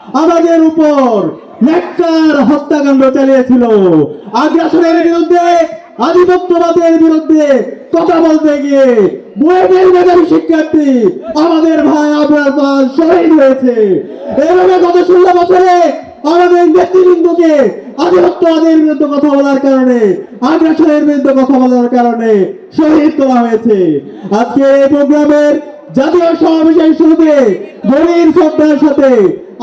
আমাদের উপর নেককার হত্যাকাণ্ড চালিয়েছিল। আগ্রাসনের বিরুদ্ধে, আধিপত্যবাদের বিরুদ্ধে কথা বলতে গিয়ে বুয়েটের মেধাবী শিক্ষার্থী আমাদের ভাই আবরার পাল শহীদ হয়েছে। এভাবে গত 16 বছরে আমাদের নেতৃবৃন্দকে আধিপত্যবাদের বিরুদ্ধে কথা বলার কারণে, আগ্রাসনের বিরুদ্ধে কথা বলার কারণে শহীদ করা হয়েছে। আজকে এই প্রোগ্রামের জাতীয় সমাবেশের শুরুতে গভীর শ্রদ্ধার সাথে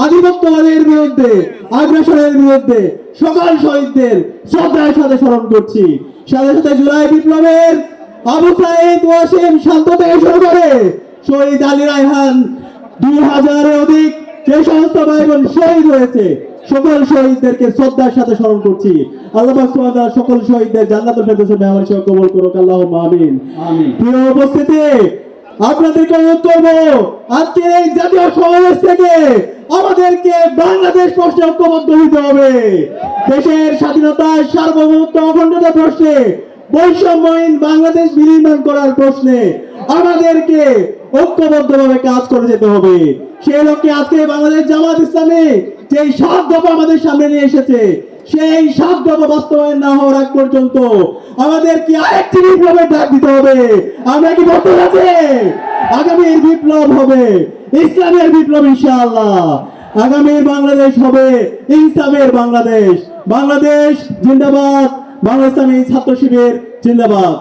আধিপত্যবাদের বিরুদ্ধে, আগ্রাসনের বিরুদ্ধে সকল শহীদদের শ্রদ্ধার সাথে স্মরণ করছি। সাথে সাথে জুলাই বিপ্লবের আবু সাঈদ ওয়াসিম শান্ত থেকে শুরু করে শহীদ আলী রায়হান 2000-এর অধিক যে সমস্ত ভাই বোন শহীদ হয়েছে, সকল শহীদদেরকে শ্রদ্ধার সাথে স্মরণ করছি। আল্লাহ পাক সুবহানাহু ওয়া তাআলা সকল শহীদদের জান্নাতুল ফেরদৌসে মেহমান হিসেবে কবুল করুক। আল্লাহুম্মা আমিন। আমিন। প্রিয় উপস্থিতি, আপনাদেরকে অনুরোধ করবো, আজকে এই জাতীয় সমাবেশ থেকে আমাদেরকে বাংলাদেশ প্রশ্নে ঐক্যবদ্ধ হতে হবে। দেশের স্বাধীনতা, সার্বভৌমত্ব, অখণ্ডতা প্রশ্নে, বৈষম্যহীন বাংলাদেশ বিনির্মাণ করার প্রশ্নে আমাদেরকে ঐক্যবদ্ধভাবে কাজ করে যেতে হবে। সেই লক্ষ্যে আজকে বাংলাদেশ জামাত ইসলামী যে 7 দফা আমাদের সামনে নিয়ে এসেছে, সেই 7 দফা বাস্তবায়ন না হওয়ার আগ পর্যন্ত আমাদের কি আরেকটি বিপ্লবের ডাক দিতে হবে। আমরা কি বলতে আছি আগামীর বিপ্লব হবে ইসলামের বিপ্লব ইনশাআল্লাহ। আগামীর বাংলাদেশ হবে ইনসাফের বাংলাদেশ। বাংলাদেশ জিন্দাবাদ, বাংলা ইসলামী ছাত্র শিবির জিন্দাবাদ।